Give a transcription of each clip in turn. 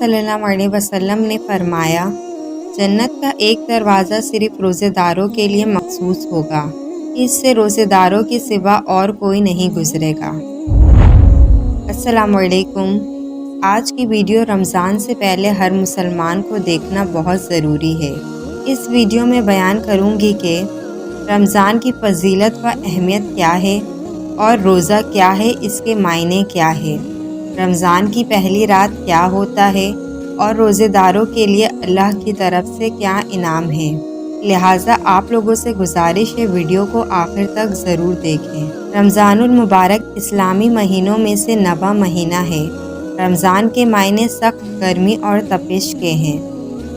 صلی اللہ علیہ وسلم نے فرمایا، جنت کا ایک دروازہ صرف روزے داروں کے لیے مخصوص ہوگا، اس سے روزے داروں کے سوا اور کوئی نہیں گزرے گا۔ السلام علیکم۔ آج کی ویڈیو رمضان سے پہلے ہر مسلمان کو دیکھنا بہت ضروری ہے۔ اس ویڈیو میں بیان کروں گی کہ رمضان کی فضیلت و اہمیت کیا ہے اور روزہ کیا ہے، اس کے معنی کیا ہے، رمضان کی پہلی رات کیا ہوتا ہے اور روزے داروں کے لیے اللہ کی طرف سے کیا انعام ہے۔ لہٰذا آپ لوگوں سے گزارش ہے ویڈیو کو آخر تک ضرور دیکھیں۔ رمضان المبارک اسلامی مہینوں میں سے 9واں مہینہ ہے۔ رمضان کے معنی سخت گرمی اور تپش کے ہیں۔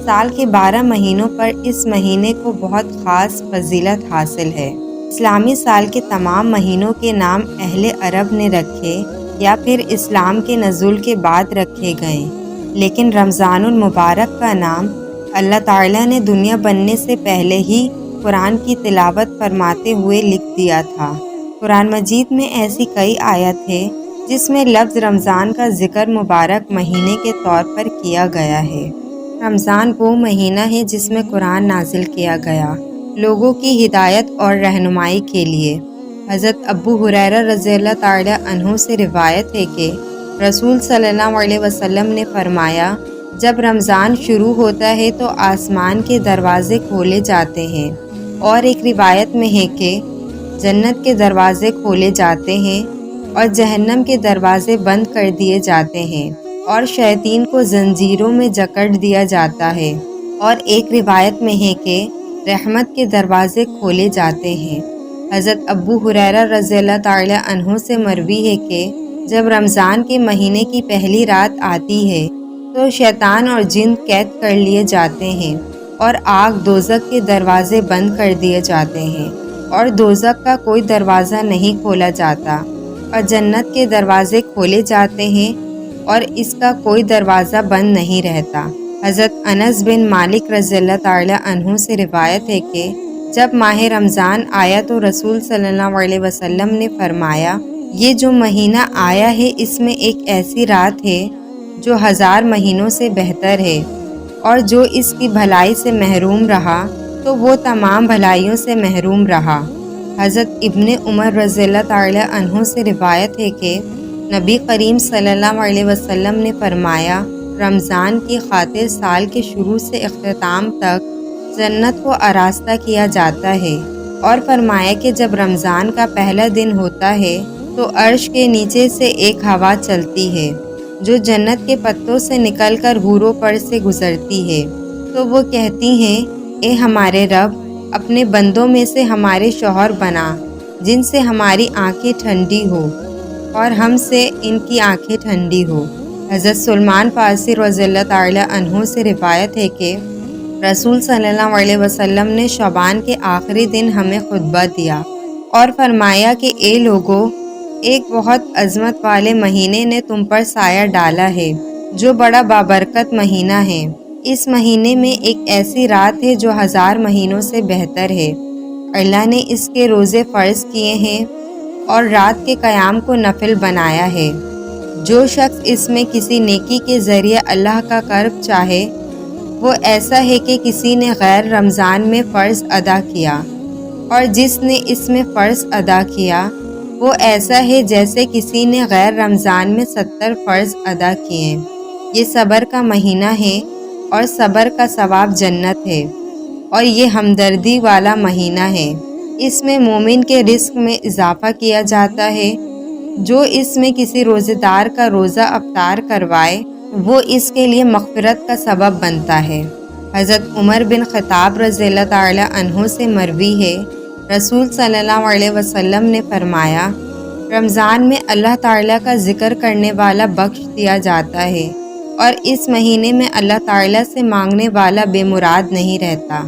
سال کے 12 مہینوں پر اس مہینے کو بہت خاص فضیلت حاصل ہے۔ اسلامی سال کے تمام مہینوں کے نام اہل عرب نے رکھے یا پھر اسلام کے نزول کے بعد رکھے گئے، لیکن رمضان المبارک کا نام اللہ تعالیٰ نے دنیا بننے سے پہلے ہی قرآن کی تلاوت فرماتے ہوئے لکھ دیا تھا۔ قرآن مجید میں ایسی کئی آیت ہے جس میں لفظ رمضان کا ذکر مبارک مہینے کے طور پر کیا گیا ہے۔ رمضان وہ مہینہ ہے جس میں قرآن نازل کیا گیا، لوگوں کی ہدایت اور رہنمائی کے لیے۔ حضرت ابو ہریرہ رضی اللہ تعالی عنہ سے روایت ہے کہ رسول صلی اللہ علیہ وسلم نے فرمایا، جب رمضان شروع ہوتا ہے تو آسمان کے دروازے کھولے جاتے ہیں، اور ایک روایت میں ہے کہ جنت کے دروازے کھولے جاتے ہیں اور جہنم کے دروازے بند کر دیے جاتے ہیں، اور شیاطین کو زنجیروں میں جکڑ دیا جاتا ہے، اور ایک روایت میں ہے کہ رحمت کے دروازے کھولے جاتے ہیں۔ حضرت ابو ہریرہ رضی اللہ تعالی عنہ سے مروی ہے کہ جب رمضان کے مہینے کی پہلی رات آتی ہے تو شیطان اور جن قید کر لیے جاتے ہیں، اور آگ دوزخ کے دروازے بند کر دیے جاتے ہیں، اور دوزخ کا کوئی دروازہ نہیں کھولا جاتا، اور جنت کے دروازے کھولے جاتے ہیں اور اس کا کوئی دروازہ بند نہیں رہتا۔ حضرت انس بن مالک رضی اللہ تعالی عنہ سے روایت ہے کہ جب ماہ رمضان آیا تو رسول صلی اللہ علیہ وسلم نے فرمایا، یہ جو مہینہ آیا ہے اس میں ایک ایسی رات ہے جو 1000 مہینوں سے بہتر ہے، اور جو اس کی بھلائی سے محروم رہا تو وہ تمام بھلائیوں سے محروم رہا۔ حضرت ابن عمر رضی اللہ تعالی عنہ سے روایت ہے کہ نبی کریم صلی اللہ علیہ وسلم نے فرمایا، رمضان کی خاطر سال کے شروع سے اختتام تک جنت کو آراستہ کیا جاتا ہے، اور فرمایا کہ جب رمضان کا پہلا دن ہوتا ہے تو عرش کے نیچے سے ایک ہوا چلتی ہے جو جنت کے پتوں سے نکل کر حوروں پر سے گزرتی ہے، تو وہ کہتی ہیں، اے ہمارے رب، اپنے بندوں میں سے ہمارے شوہر بنا جن سے ہماری آنکھیں ٹھنڈی ہو اور ہم سے ان کی آنکھیں ٹھنڈی ہو۔ حضرت سلمان فارسی رضی اللہ تعالی عنہ سے روایت ہے کہ رسول صلی اللہ علیہ وسلم نے شعبان کے آخری دن ہمیں خطبہ دیا اور فرمایا کہ اے لوگو، ایک بہت عظمت والے مہینے نے تم پر سایہ ڈالا ہے جو بڑا بابرکت مہینہ ہے۔ اس مہینے میں ایک ایسی رات ہے جو 1000 مہینوں سے بہتر ہے۔ اللہ نے اس کے روزے فرض کیے ہیں اور رات کے قیام کو نفل بنایا ہے۔ جو شخص اس میں کسی نیکی کے ذریعے اللہ کا قرب چاہے، وہ ایسا ہے کہ کسی نے غیر رمضان میں فرض ادا کیا، اور جس نے اس میں فرض ادا کیا وہ ایسا ہے جیسے کسی نے غیر رمضان میں 70 فرض ادا کیے۔ یہ صبر کا مہینہ ہے اور صبر کا ثواب جنت ہے، اور یہ ہمدردی والا مہینہ ہے۔ اس میں مومن کے رزق میں اضافہ کیا جاتا ہے۔ جو اس میں کسی روزے دار کا روزہ افطار کروائے وہ اس کے لیے مغفرت کا سبب بنتا ہے۔ حضرت عمر بن خطاب رضی اللہ تعالی عنہ سے مروی ہے، رسول صلی اللہ علیہ وسلم نے فرمایا، رمضان میں اللہ تعالیٰ کا ذکر کرنے والا بخش دیا جاتا ہے، اور اس مہینے میں اللہ تعالیٰ سے مانگنے والا بے مراد نہیں رہتا۔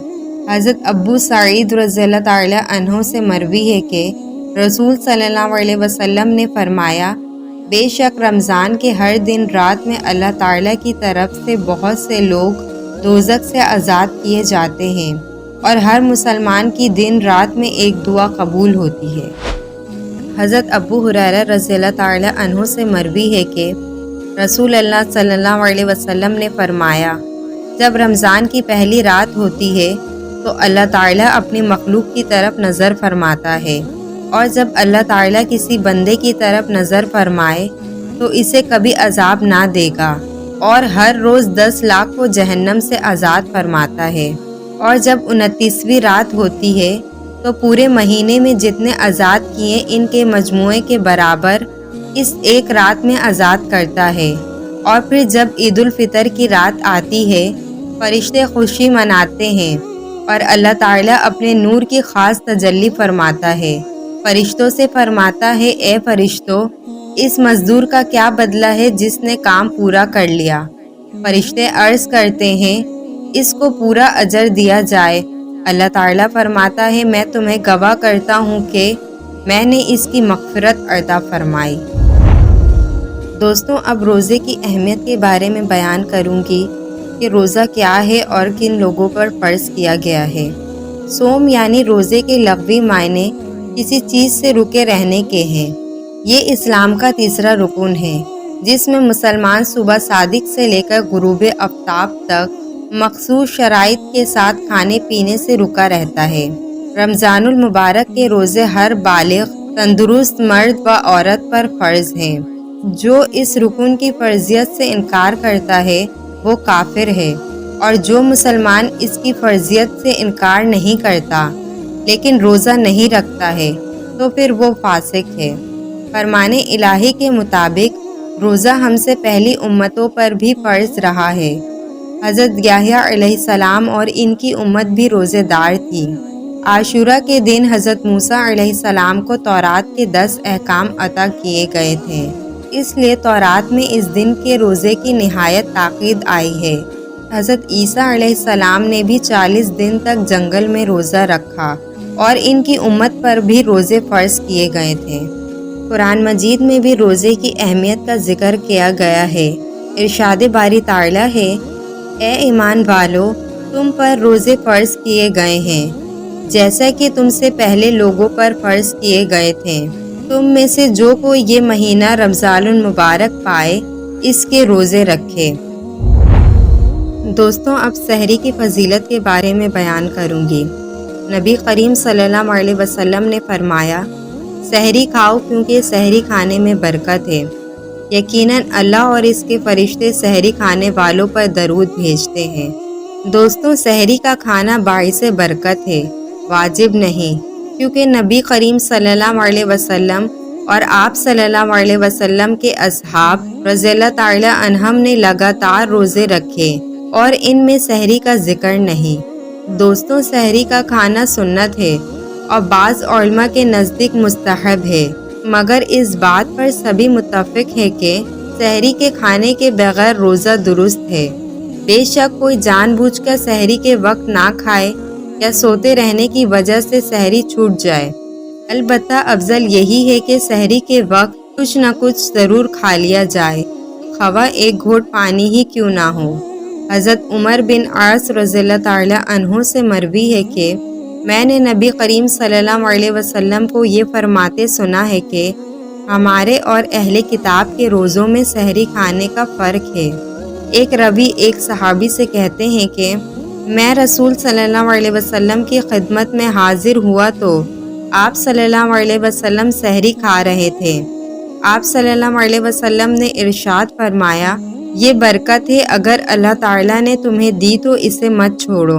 حضرت ابو سعید رضی اللہ تعالی عنہ سے مروی ہے کہ رسول صلی اللہ علیہ وسلم نے فرمایا، بے شک رمضان کے ہر دن رات میں اللہ تعالیٰ کی طرف سے بہت سے لوگ دوزخ سے آزاد کیے جاتے ہیں، اور ہر مسلمان کی دن رات میں ایک دعا قبول ہوتی ہے۔ حضرت ابو ہریرہ رضی اللہ تعالی عنہ سے مروی ہے کہ رسول اللہ صلی اللہ علیہ وسلم نے فرمایا، جب رمضان کی پہلی رات ہوتی ہے تو اللہ تعالیٰ اپنی مخلوق کی طرف نظر فرماتا ہے، اور جب اللہ تعالیٰ کسی بندے کی طرف نظر فرمائے تو اسے کبھی عذاب نہ دے گا، اور ہر روز 10 لاکھ کو جہنم سے آزاد فرماتا ہے۔ اور جب 29ویں رات ہوتی ہے تو پورے مہینے میں جتنے آزاد کیے ان کے مجموعے کے برابر اس ایک رات میں آزاد کرتا ہے۔ اور پھر جب عید الفطر کی رات آتی ہے، فرشتے خوشی مناتے ہیں اور اللہ تعالیٰ اپنے نور کی خاص تجلی فرماتا ہے۔ فرشتوں سے فرماتا ہے، اے فرشتوں، اس مزدور کا کیا بدلہ ہے جس نے کام پورا کر لیا؟ فرشتے عرض کرتے ہیں، اس کو پورا اجر دیا جائے۔ اللہ تعالیٰ فرماتا ہے، میں تمہیں گواہ کرتا ہوں کہ میں نے اس کی مغفرت عطا فرمائی۔ دوستوں، اب روزے کی اہمیت کے بارے میں بیان کروں گی کہ روزہ کیا ہے اور کن لوگوں پر فرض کیا گیا ہے۔ صوم یعنی روزے کے لغوی معنی کسی چیز سے رکے رہنے کے ہیں۔ یہ اسلام کا تیسرا رکن ہے، جس میں مسلمان صبح صادق سے لے کر غروب آفتاب تک مخصوص شرائط کے ساتھ کھانے پینے سے رکا رہتا ہے۔ رمضان المبارک کے روزے ہر بالغ تندرست مرد و عورت پر فرض ہیں۔ جو اس رکن کی فرضیت سے انکار کرتا ہے وہ کافر ہے، اور جو مسلمان اس کی فرضیت سے انکار نہیں کرتا لیکن روزہ نہیں رکھتا ہے تو پھر وہ فاسق ہے۔ فرمان الہی کے مطابق روزہ ہم سے پہلی امتوں پر بھی فرض رہا ہے۔ حضرت یحییٰ علیہ السلام اور ان کی امت بھی روزے دار تھی۔ عاشورہ کے دن حضرت موسیٰ علیہ السلام کو تورات کے 10 احکام عطا کیے گئے تھے، اس لیے تورات میں اس دن کے روزے کی نہایت تاکید آئی ہے۔ حضرت عیسیٰ علیہ السلام نے بھی 40 دن تک جنگل میں روزہ رکھا اور ان کی امت پر بھی روزے فرض کیے گئے تھے۔ قرآن مجید میں بھی روزے کی اہمیت کا ذکر کیا گیا ہے۔ ارشاد باری تعالیٰ ہے، اے ایمان والو، تم پر روزے فرض کیے گئے ہیں جیسا کہ تم سے پہلے لوگوں پر فرض کیے گئے تھے۔ تم میں سے جو کوئی یہ مہینہ رمضان المبارک پائے اس کے روزے رکھے۔ دوستوں، اب سحری کی فضیلت کے بارے میں بیان کروں گی۔ نبی کریم صلی اللہ علیہ وسلم نے فرمایا، سحری کھاؤ کیونکہ سحری کھانے میں برکت ہے۔ یقیناً اللہ اور اس کے فرشتے سحری کھانے والوں پر درود بھیجتے ہیں۔ دوستوں، سحری کا کھانا باعث برکت ہے، واجب نہیں، کیونکہ نبی کریم صلی اللہ علیہ وسلم اور آپ صلی اللہ علیہ وسلم کے اصحاب رضی اللہ تعالی عنہم نے لگاتار روزے رکھے اور ان میں سحری کا ذکر نہیں۔ دوستوں، سحری کا کھانا سنت ہے اور بعض علماء کے نزدیک مستحب ہے، مگر اس بات پر سبھی متفق ہے کہ سحری کے کھانے کے بغیر روزہ درست ہے۔ بے شک کوئی جان بوجھ کر سحری کے وقت نہ کھائے یا سوتے رہنے کی وجہ سے سحری چھوٹ جائے۔ البتہ افضل یہی ہے کہ سحری کے وقت کچھ نہ کچھ ضرور کھا لیا جائے، خواہ ایک گھونٹ پانی ہی کیوں نہ ہو۔ حضرت عمر بن عاص رضی اللہ تعالی عنہ سے مروی ہے کہ میں نے نبی کریم صلی اللہ علیہ وسلم کو یہ فرماتے سنا ہے کہ ہمارے اور اہل کتاب کے روزوں میں سحری کھانے کا فرق ہے۔ ایک راوی ایک صحابی سے کہتے ہیں کہ میں رسول صلی اللہ علیہ وسلم کی خدمت میں حاضر ہوا تو آپ صلی اللہ علیہ وسلم سحری کھا رہے تھے۔ آپ صلی اللہ علیہ وسلم نے ارشاد فرمایا، یہ برکت ہے، اگر اللہ تعالیٰ نے تمہیں دی تو اسے مت چھوڑو۔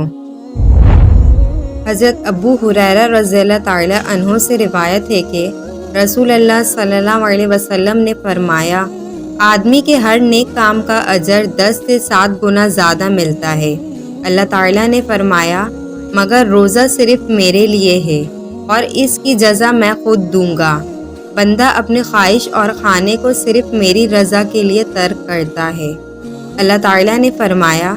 حضرت ابو ہریرہ رضی اللہ تعالی عنہ سے روایت ہے کہ رسول اللہ صلی اللہ علیہ وسلم نے فرمایا، آدمی کے ہر نیک کام کا اجر 10 سے 7 گنا زیادہ ملتا ہے۔ اللہ تعالیٰ نے فرمایا، مگر روزہ صرف میرے لیے ہے اور اس کی جزا میں خود دوں گا۔ بندہ اپنی خواہش اور کھانے کو صرف میری رضا کے لیے ترک کرتا ہے۔ اللہ تعالیٰ نے فرمایا،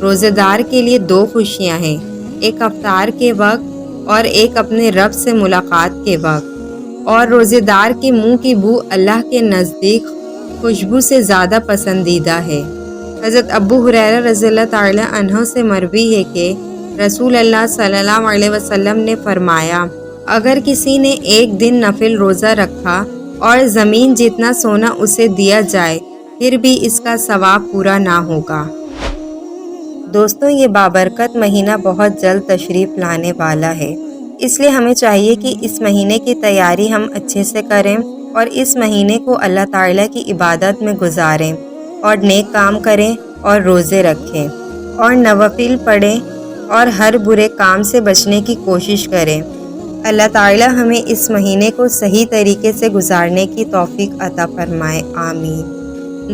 روزہ دار کے لیے 2 خوشیاں ہیں، ایک افطار کے وقت اور ایک اپنے رب سے ملاقات کے وقت، اور روزہ دار کے منہ کی بو اللہ کے نزدیک خوشبو سے زیادہ پسندیدہ ہے۔ حضرت ابو ہریرہ رضی اللہ تعالی عنہ سے مروی ہے کہ رسول اللہ صلی اللہ علیہ وسلم نے فرمایا، اگر کسی نے ایک دن نفل روزہ رکھا اور زمین جتنا سونا اسے دیا جائے پھر بھی اس کا ثواب پورا نہ ہوگا۔ دوستوں، یہ بابرکت مہینہ بہت جلد تشریف لانے والا ہے، اس لیے ہمیں چاہیے کہ اس مہینے کی تیاری ہم اچھے سے کریں اور اس مہینے کو اللہ تعالیٰ کی عبادت میں گزاریں اور نیک کام کریں اور روزے رکھیں اور نوافل پڑھیں اور ہر برے کام سے بچنے کی کوشش کریں۔ اللہ تعالیٰ ہمیں اس مہینے کو صحیح طریقے سے گزارنے کی توفیق عطا فرمائے، آمین۔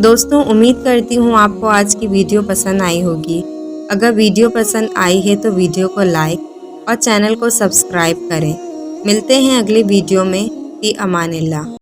دوستوں، امید کرتی ہوں آپ کو آج کی ویڈیو پسند آئی ہوگی۔ اگر ویڈیو پسند آئی ہے تو ویڈیو کو لائک اور چینل کو سبسکرائب کریں۔ ملتے ہیں اگلی ویڈیو میں، فی امان اللہ۔